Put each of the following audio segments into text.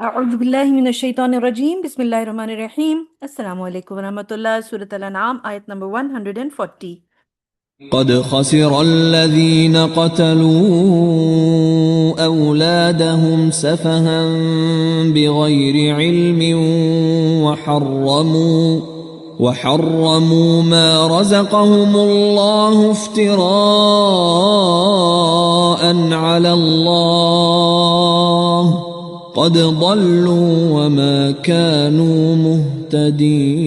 اعوذ باللہ من الشیطان الرجیم بسم اللہ الرحمن الرحیم السلام علیکم ورحمۃ اللہ۔ سورۃ الانعام آیت نمبر 140۔ قد خسر الذين قتلوا أولادهم سفها بغير علم وحرموا ما رزقهم الله افتراء على الله قد ضلوا وما كانوا مهتدين۔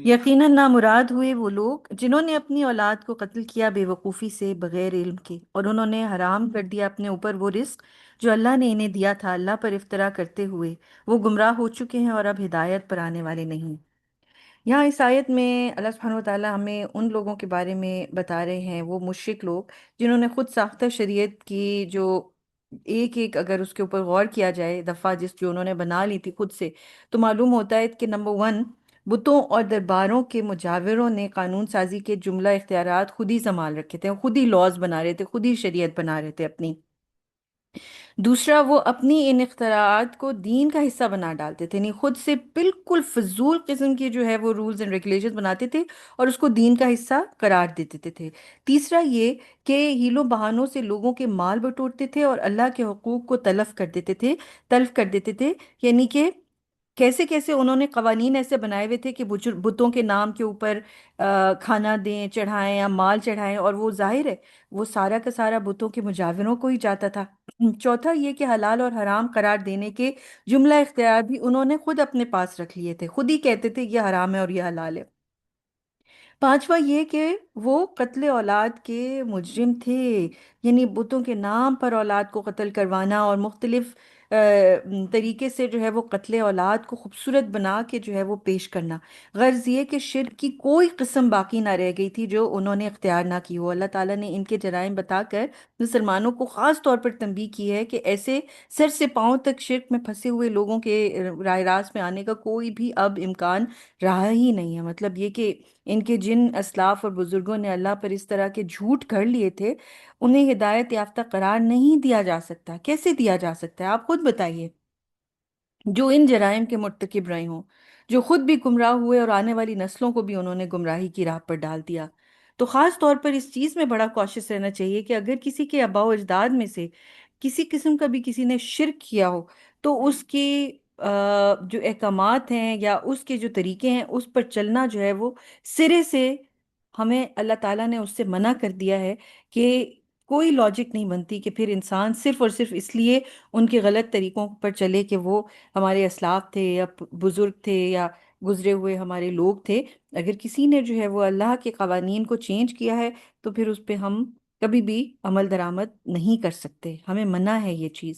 یقیناً نامراد ہوئے وہ لوگ جنہوں نے اپنی اولاد کو قتل کیا بے وقوفی سے بغیر علم کے، اور انہوں نے حرام کر دیا اپنے اوپر وہ رزق جو اللہ نے انہیں دیا تھا، اللہ پر افطرا کرتے ہوئے وہ گمراہ ہو چکے ہیں اور اب ہدایت پر آنے والے نہیں۔ یہاں اس آیت میں اللہ سبحانہ وتعالیٰ ہمیں ان لوگوں کے بارے میں بتا رہے ہیں، وہ مشرک لوگ جنہوں نے خود ساختہ شریعت کی، جو ایک ایک اگر اس کے اوپر غور کیا جائے دفعہ جو انہوں نے بنا لی تھی خود سے، تو معلوم ہوتا ہے کہ نمبر 1، بتوں اور درباروں کے مجاوروں نے قانون سازی کے جملہ اختیارات خود ہی سنبھال رکھے تھے، خود ہی لاز بنا رہے تھے، خود ہی شریعت بنا رہے تھے اپنی۔ دوسرا، وہ اپنی ان اختراعات کو دین کا حصہ بنا ڈالتے تھے، یعنی خود سے بالکل فضول قسم کے جو ہے وہ رولز اینڈ ریگولیشن بناتے تھے اور اس کو دین کا حصہ قرار دے دیتے تھے۔ تیسرا یہ کہ ہیلوں بہانوں سے لوگوں کے مال بٹورتے تھے اور اللہ کے حقوق کو تلف کر دیتے تھے، یعنی کہ کیسے کیسے انہوں نے قوانین ایسے بنائے ہوئے تھے کہ بتوں کے نام کے اوپر کھانا دیں، چڑھائیں یا مال چڑھائیں، اور وہ ظاہر ہے وہ سارا کا سارا بتوں کے مجاوروں کو ہی جاتا تھا۔ چوتھا یہ کہ حلال اور حرام قرار دینے کے جملہ اختیار بھی انہوں نے خود اپنے پاس رکھ لیے تھے، خود ہی کہتے تھے یہ حرام ہے اور یہ حلال ہے۔ پانچواں یہ کہ وہ قتل اولاد کے مجرم تھے، یعنی بتوں کے نام پر اولاد کو قتل کروانا اور مختلف طریقے سے جو ہے وہ قتل اولاد کو خوبصورت بنا کے جو ہے وہ پیش کرنا۔ غرض یہ کہ شرک کی کوئی قسم باقی نہ رہ گئی تھی جو انہوں نے اختیار نہ کی ہو۔ اللہ تعالیٰ نے ان کے جرائم بتا کر مسلمانوں کو خاص طور پر تنبیہ کی ہے کہ ایسے سر سے پاؤں تک شرک میں پھنسے ہوئے لوگوں کے راہ راست میں آنے کا کوئی بھی اب امکان رہا ہی نہیں ہے۔ مطلب یہ کہ ان کے جن اسلاف اور بزرگوں نے اللہ پر اس طرح کے جھوٹ گھڑ لیے تھے، انہیں ہدایت یافتہ قرار نہیں دیا جا سکتا۔ کیسے دیا جا سکتا ہے؟ آپ خود بتائیے۔ جو ان جرائم کے مرتکب رہے ہوں، جو خود بھی گمراہ ہوئے اور آنے والی نسلوں کو بھی انہوں نے گمراہی کی راہ پر ڈال دیا، تو خاص طور پر اس چیز میں بڑا کوشش رہنا چاہیے کہ اگر کسی کے آباء و اجداد میں سے کسی قسم کا بھی کسی نے شرک کیا ہو، تو اس کی جو احکامات ہیں یا اس کے جو طریقے ہیں اس پر چلنا جو ہے وہ سرے سے ہمیں اللہ تعالیٰ نے اس سے منع کر دیا ہے، کہ کوئی لاجک نہیں بنتی کہ پھر انسان صرف اور صرف اس لیے ان کے غلط طریقوں پر چلے کہ وہ ہمارے اسلاف تھے یا بزرگ تھے یا گزرے ہوئے ہمارے لوگ تھے۔ اگر کسی نے جو ہے وہ اللہ کے قوانین کو چینج کیا ہے تو پھر اس پہ ہم کبھی بھی عمل درآمد نہیں کر سکتے، ہمیں منع ہے یہ چیز۔